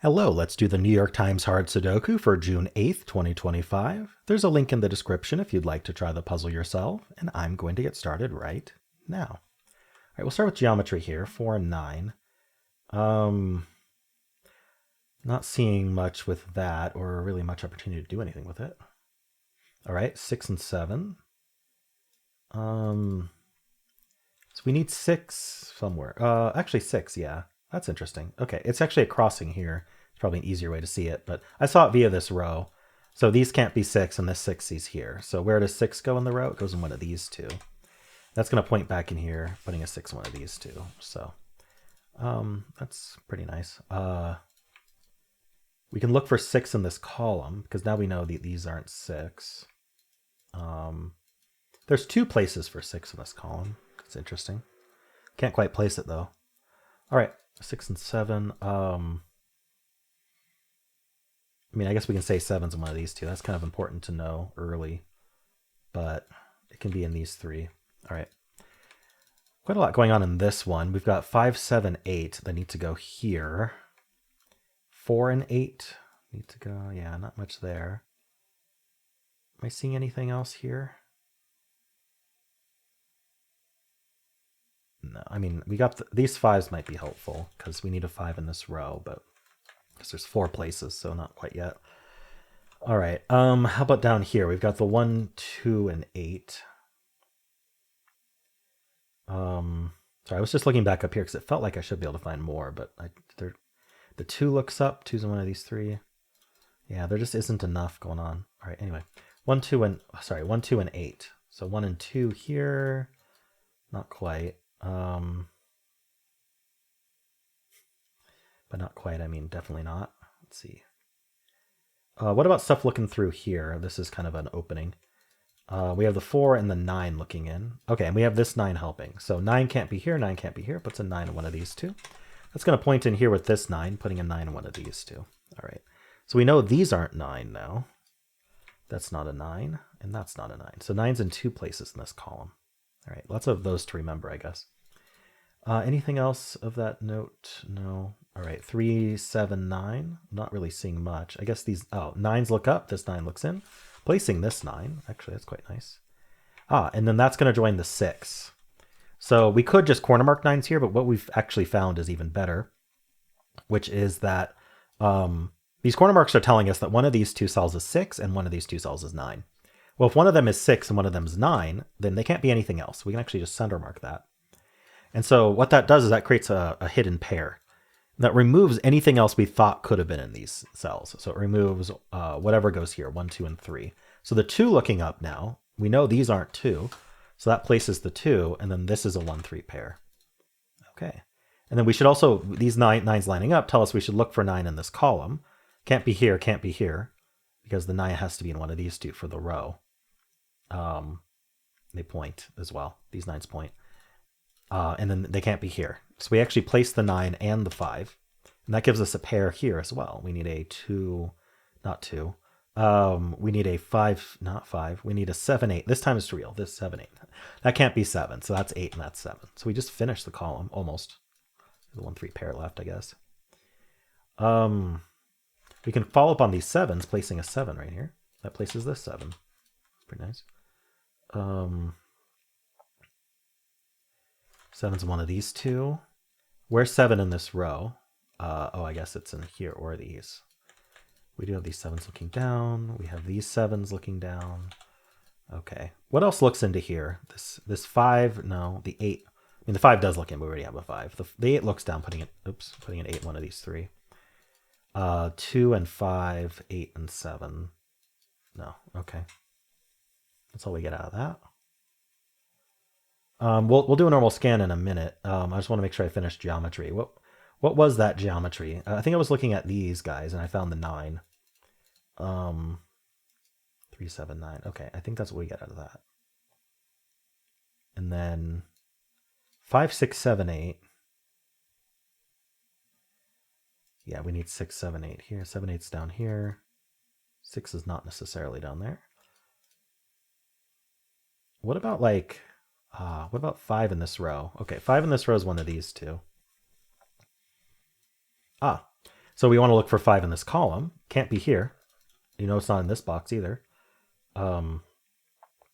Hello, let's do the New York Times Hard Sudoku for June 8th, 2025. There's a link in the description if you'd like to try the puzzle yourself, and I'm going to get started right now. All right, we'll start with geometry here, 4 and 9. Not seeing much with that, or really much opportunity to do anything with it. All right, 6 and 7. So we need 6 somewhere. Actually 6, yeah. That's interesting. Okay, it's actually a crossing here. It's probably an easier way to see it, but I saw it via this row. So these can't be 6, and this 6 is here. So where does 6 go in the row? It goes in one of these two. That's going to point back in here, putting a 6 in one of these two. So that's pretty nice. We can look for 6 in this column, because now we know that these aren't 6. There's 2 places for 6 in this column. It's interesting. Can't quite place it, though. All right, 6 and 7. I mean, I guess we can say 7's in one of these two. That's kind of important to know early, but it can be in these 3. All right. Quite a lot going on in this one. We've got 5, 7, 8 that need to go here. 4 and 8 need to go. Yeah, not much there. Am I seeing anything else here? No, I mean, we got these 5s might be helpful because we need a 5 in this row, but because there's 4 places, so not quite yet. All right, how about down here? We've got the 1, 2, and 8. Sorry, I was just looking back up here because it felt like I should be able to find more, but the 2 looks up. 2's in one of these 3. Yeah, there just isn't enough going on. All right, anyway, 1, 2, and 8. So 1 and 2 here, not quite. But not quite, I mean, definitely not. Let's see. What about stuff looking through here? This is kind of an opening. We have the 4 and the 9 looking in. Okay, and we have this 9 helping. So 9 can't be here, 9 can't be here. Puts a 9 in one of these two. That's going to point in here with this 9, putting a 9 in one of these two. All right. So we know these aren't 9 now. That's not a 9, and that's not a 9. So 9's in 2 places in this column. All right, lots of those to remember, I guess. Anything else of that note? No. All right, 3, 7, 9. I'm not really seeing much. I guess these, 9s look up, this 9 looks in. Placing this 9, actually, that's quite nice. And then that's going to join the 6. So we could just corner mark 9s here, but what we've actually found is even better, which is that these corner marks are telling us that one of these 2 cells is 6 and one of these 2 cells is 9. Well, if one of them is 6 and one of them is 9, then they can't be anything else. We can actually just center mark that. And so what that does is that creates a hidden pair that removes anything else we thought could have been in these cells. So it removes whatever goes here, 1, 2, and 3. So the 2 looking up now, we know these aren't 2. So that places the 2, and then this is a 1, 3 pair. Okay. And then we should also, these 9s lining up tell us we should look for 9 in this column. Can't be here, because the 9 has to be in one of these 2 for the row. They point as well. These 9s point. And then they can't be here. So we actually place the 9 and the 5. And that gives us a pair here as well. We need a 2, not 2. We need a 5, not 5. We need a 7, 8. This time it's real. This 7, 8. That can't be 7. So that's 8 and that's 7. So we just finished the column almost. The 1, 3 pair left, I guess. We can follow up on these 7s, placing a 7 right here. That places this 7. Pretty nice. 7's in one of these 2. Where's 7 in this row? I guess it's in here or these. We do have these 7s looking down. We have these 7s looking down. Okay. What else looks into here? This 5, no, the 8. I mean, the 5 does look in, but we already have a 5. The 8 looks down, putting an 8 in one of these 3. 2 and 5, 8 and 7. No, okay. That's all we get out of that. We'll do a normal scan in a minute. I just want to make sure I finished geometry. What was that geometry? I think I was looking at these guys and I found the 9. 3, 7, 9. Okay, I think that's what we get out of that. And then 5, 6, 7, 8. Yeah, we need 6, 7, 8 here. 7, 8's down here. 6 is not necessarily down there. What about what about 5 in this row? Okay, 5 in this row is one of these 2. So we want to look for 5 in this column. Can't be here. You know it's not in this box either.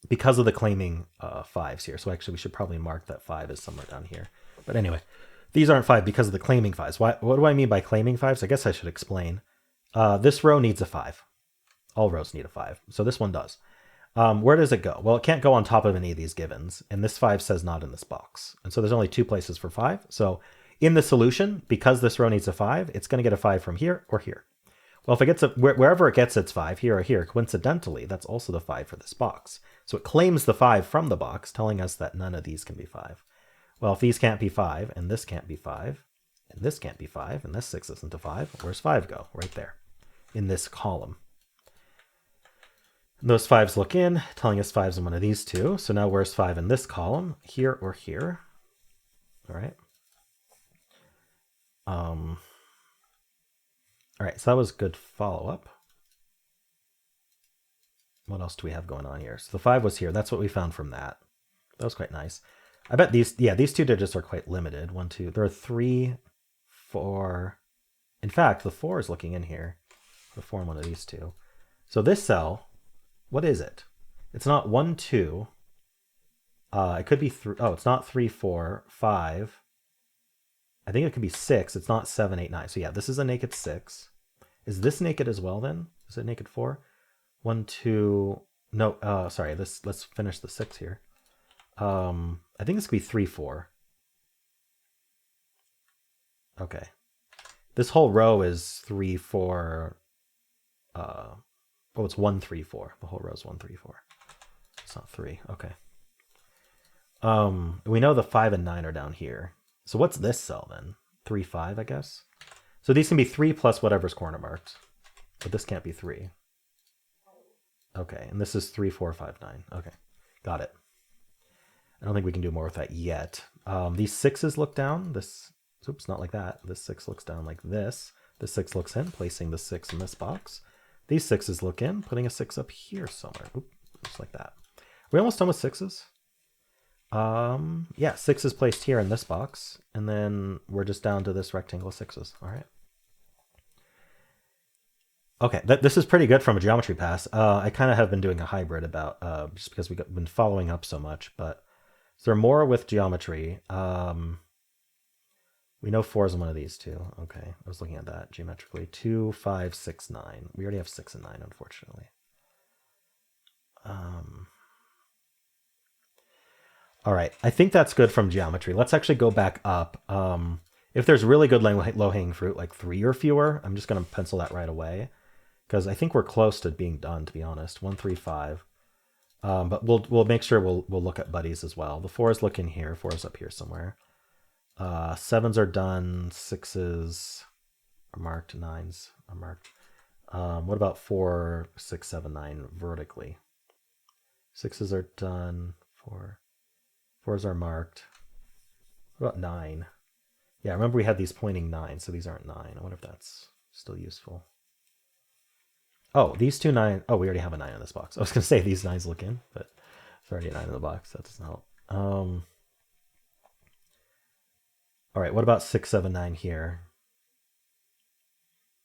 Because of the claiming 5s here. So actually we should probably mark that 5 is somewhere down here. But anyway, these aren't 5 because of the claiming 5s. What do I mean by claiming 5s? I guess I should explain. This row needs a 5. All rows need a 5. So this one does. Where does it go? Well, it can't go on top of any of these givens. And this 5 says not in this box. And so there's only 2 places for 5. So in the solution, because this row needs a 5, it's going to get a 5 from here or here. Well, if it gets wherever it gets its 5, here or here, coincidentally, that's also the 5 for this box. So it claims the 5 from the box, telling us that none of these can be 5. Well, if these can't be 5, and this can't be 5, and this can't be 5, and this 6 isn't a 5, where's 5 go? Right there, in this column. And those 5s look in, telling us 5's in one of these two. So now where's 5 in this column? Here or here? All right. All right, so that was good follow-up. What else do we have going on here? So the 5 was here. That's what we found from that. That was quite nice. I bet these 2 digits are quite limited. 1, 2. There are 3, 4. In fact, the 4 is looking in here. The 4 in one of these two. So this cell, what is it? It's not 1, 2. It could be 3. Oh, it's not 3, 4, 5. I think it could be 6. It's not 7, 8, 9. So yeah, this is a naked 6. Is this naked as well then? Is it naked 4? 1, 2. No, sorry. Let's finish the 6 here. I think this could be 3, 4. Okay. This whole row is 3, 4. Oh, it's 1, 3, 4. The whole row is 1, 3, 4. It's not 3. Okay. We know the 5 and 9 are down here. So what's this cell then? 3, 5, I guess. So these can be 3 plus whatever's corner marked. But this can't be 3. Okay, and this is 3, 4, 5, 9. Okay, got it. I don't think we can do more with that yet. These 6s look down. Oops, not like that. This 6 looks down like this. This 6 looks in, placing the 6 in this box. These 6s look in, putting a 6 up here somewhere. Oop, just like that. Are we almost done with 6s? Yeah, 6 is placed here in this box, and then we're just down to this rectangle of 6s. All right. Okay, this is pretty good from a geometry pass. I kind of have been doing a hybrid about just because we've been following up so much, but is there more with geometry? We know 4 is in one of these two. Okay, I was looking at that geometrically. 2, 5, 6, 9. We already have 6 and 9, unfortunately. All right, I think that's good from geometry. Let's actually go back up. If there's really good low-hanging fruit, like 3 or fewer, I'm just going to pencil that right away. Because I think we're close to being done, to be honest. 1, 3, 5. But we'll make sure we'll look at buddies as well. The 4s look in here. 4 is up here somewhere. 7s are done. 6s are marked. 9s are marked. What about 4, 6, 7, 9 vertically? 6s are done. 4s are marked. What about 9? Yeah, remember we had these pointing 9, so these aren't 9. I wonder if that's still useful. Oh, these two 9. Oh, we already have a 9 in this box. I was going to say these 9s look in, but it's already a 9 in the box. That doesn't help. All right, what about 6, 7, 9 here?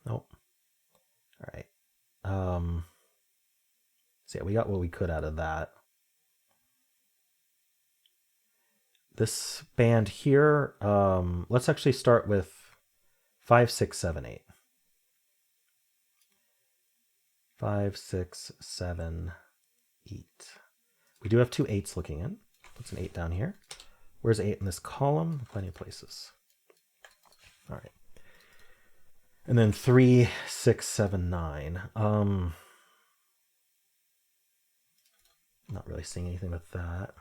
Nope. All right. So yeah, we got what we could out of that. This band here, let's actually start with 5, 6, 7, 8. 5, 6, 7, 8. We do have 2 8s looking in. Put an 8 down here. Where's 8 in this column? Plenty of places. All right. And then 3, 6, 7, 9. Not really seeing anything with that.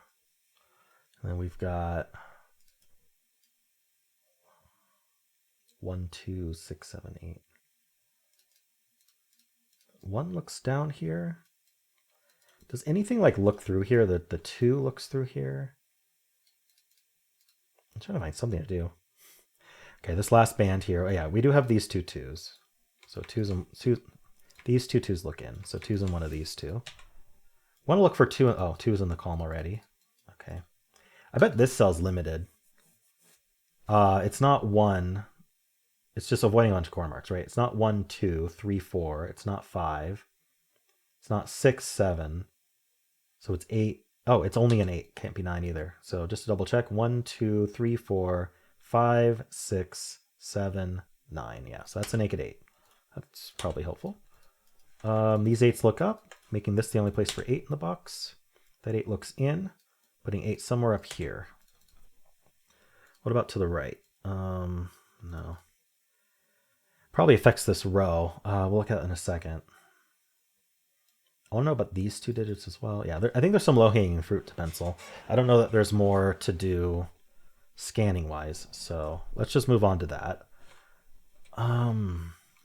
And then we've got 1, 2, 6, 7, 8. 1 looks down here. Does anything like look through here? The 2 looks through here. I'm trying to find something to do. Okay, this last band here. Oh yeah, we do have these 2 2s. So these 2 2s look in. So 2's in one of these two. Want to look for 2. Oh, 2's in the column already. Okay. I bet this cell's limited. It's not 1. It's just avoiding a bunch of corner marks, right? It's not 1, 2, 3, 4. It's not 5. It's not 6, 7. So it's 8. Oh, it's only an 8. Can't be 9 either. So just to double check, 1, 2, 3, 4, 5, 6, 7, 9. Yeah, so that's a naked 8. That's probably helpful. These 8s look up, making this the only place for 8 in the box. That 8 looks in, putting 8 somewhere up here. What about to the right? No. Probably affects this row. We'll look at it in a second. I want to know about these 2 digits as well. Yeah, I think there's some low-hanging fruit to pencil. I don't know that there's more to do scanning-wise, so let's just move on to that.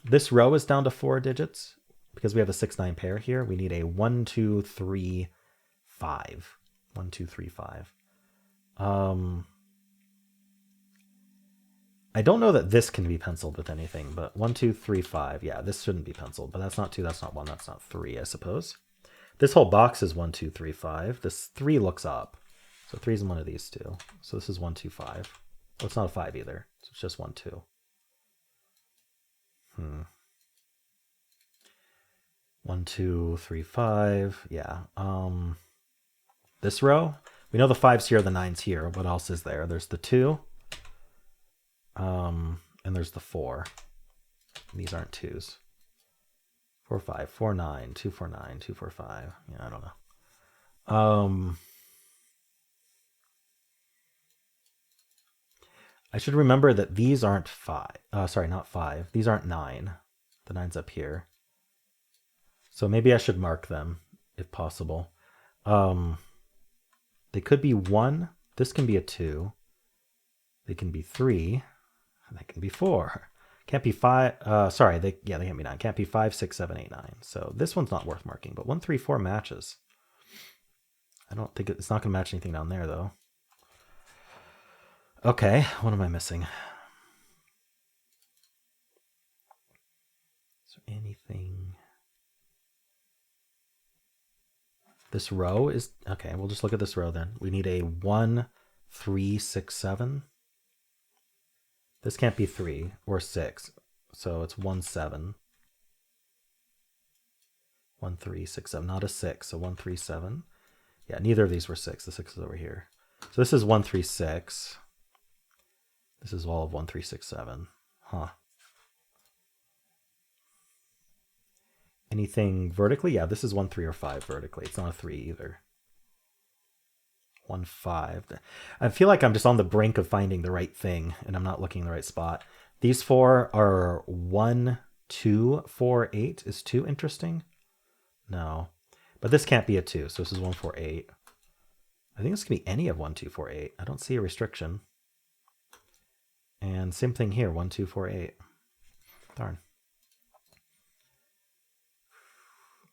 This row is down to 4 digits. Because we have a 6-9 pair here, we need a 1, 2, 3, 5. 1, 2, 3, 5. I don't know that this can be penciled with anything, but 1, 2, 3, 5. Yeah, this shouldn't be penciled, but that's not 2, that's not 1, that's not 3, I suppose. This whole box is 1, 2, 3, 5. This 3 looks up. So 3 is in one of these 2. So this is 1, 2, 5. Well, it's not a 5 either. So it's just 1, 2. 1, 2, 3, 5. Yeah. This row, we know the 5's here, the 9's here. What else is there? There's the 2. And there's the 4. And these aren't 2's. 4, 5, 4, 9, 2, 4, 9, 2, 4, 5. Yeah, I don't know. I should remember that these aren't 5. Sorry, not 5. These aren't 9. The 9's up here. So maybe I should mark them, if possible. They could be 1. This can be a 2. They can be 3. And they can be 4. Can't be 5. Sorry, they can't be 9. Can't be 5, 6, 7, 8, 9. So this one's not worth marking, but 1, 3, 4 matches. I don't think it's not going to match anything down there, though. Okay, what am I missing? Is there anything? This row is, okay, we'll just look at this row then. We need a 1, 3, 6, 7. This can't be 3 or 6, so it's 1, 7. 1, 3, 6, 7, not a 6, so 1, 3, 7. Yeah, neither of these were 6. The 6 is over here. So this is 1, 3, 6. This is all of 1, 3, 6, 7. Huh. Anything vertically? Yeah, this is 1, 3, or 5 vertically. It's not a 3 either. 1, 5. I feel like I'm just on the brink of finding the right thing, and I'm not looking in the right spot. These 4 are 1, 2, 4, 8. Is 2 interesting? No. But this can't be a 2, so this is 1, 4, 8. I think this can be any of 1, 2, 4, 8. I don't see a restriction. And same thing here, 1, 2, 4, 8. Darn.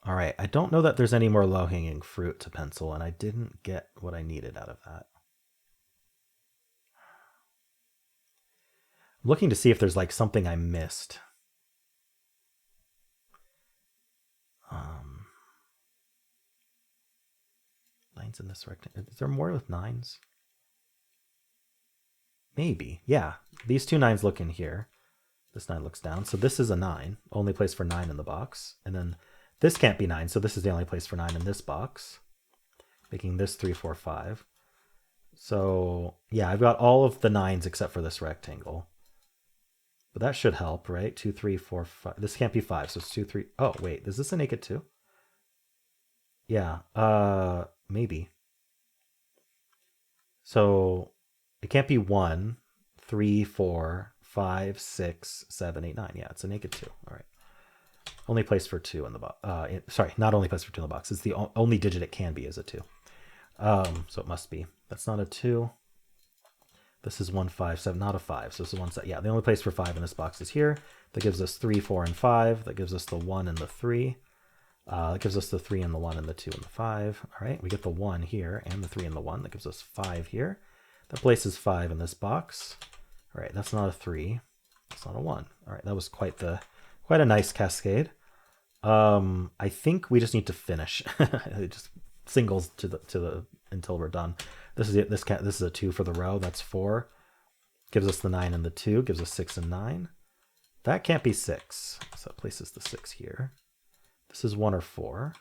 All right, I don't know that there's any more low-hanging fruit to pencil, and I didn't get what I needed out of that. I'm looking to see if there's like something I missed. Lines in this rectangle. Is there more with 9s? Maybe. Yeah, these 2 9s look in here. This 9 looks down. So this is a 9, only place for 9 in the box. And then this can't be 9, so this is the only place for 9 in this box, making this 3, 4, 5. So yeah, I've got all of the 9s except for this rectangle. But that should help, right? 2, 3, 4, 5. This can't be 5, so it's 2, 3. Oh, wait, is this a naked 2? Yeah, maybe. So it can't be 1, 3, 4, 5, 6, 7, 8, 9. Yeah, it's a naked 2. All right. Only place for 2 in the box. Sorry, not only place for 2 in the box. It's the only digit it can be is a 2. So it must be. That's not a 2. This is 1, 5, 7, not a 5. So this is 1, 7. Yeah, the only place for 5 in this box is here. That gives us 3, 4, and 5. That gives us the 1 and the 3. That gives us the 3 and the 1 and the 2 and the 5. All right, we get the 1 here and the 3 and the 1. That gives us 5 here. That places 5 in this box. All right, that's not a 3. That's not a 1. All right, that was quite a nice cascade. I think we just need to finish. Just singles to the until we're done. This is it. This is a 2 for the row. That's 4. Gives us the 9 and the 2. Gives us 6 and 9. That can't be 6. So it places the 6 here. This is 1 or 4.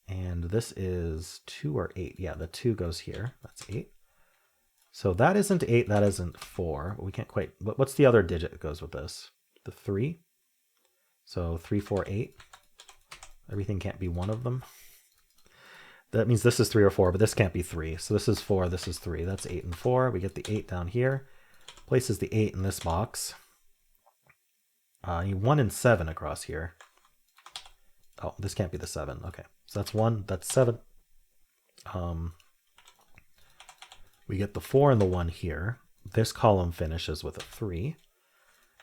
And this is 2 or 8. Yeah, the 2 goes here. That's 8. So that isn't 8, that isn't 4. We can't quite... What's the other digit that goes with this? The 3. So 3, 4, 8. Everything can't be one of them. That means this is 3 or 4, but this can't be 3. So this is 4, this is 3. That's 8 and 4. We get the 8 down here. Places the 8 in this box. You need 1 and 7 across here. Oh, this can't be the 7. Okay, so that's 1, that's 7. We get the 4 and the 1 here. This column finishes with a 3.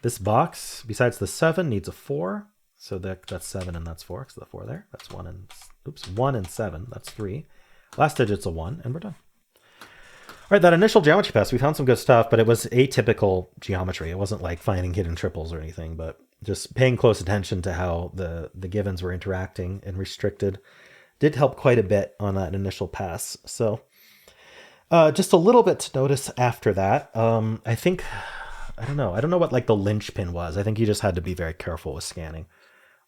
This box, besides the 7, needs a 4. So that's 7 and that's 4, because the 4 there. That's 1 and, oops, 1 and 7. That's 3. Last digit's a 1, and we're done. All right, that initial geometry pass, we found some good stuff, but it was atypical geometry. It wasn't like finding hidden triples or anything, but just paying close attention to how the givens were interacting and restricted did help quite a bit on that initial pass. So just a little bit to notice after that. I think, I don't know what like the linchpin was. I think you just had to be very careful with scanning.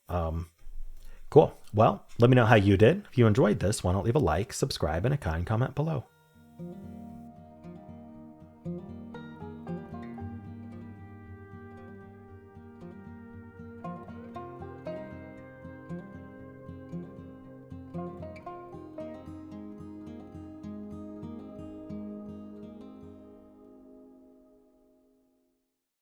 Cool. Well, let me know how you did. If you enjoyed this, why not leave a like, subscribe, and a kind comment below.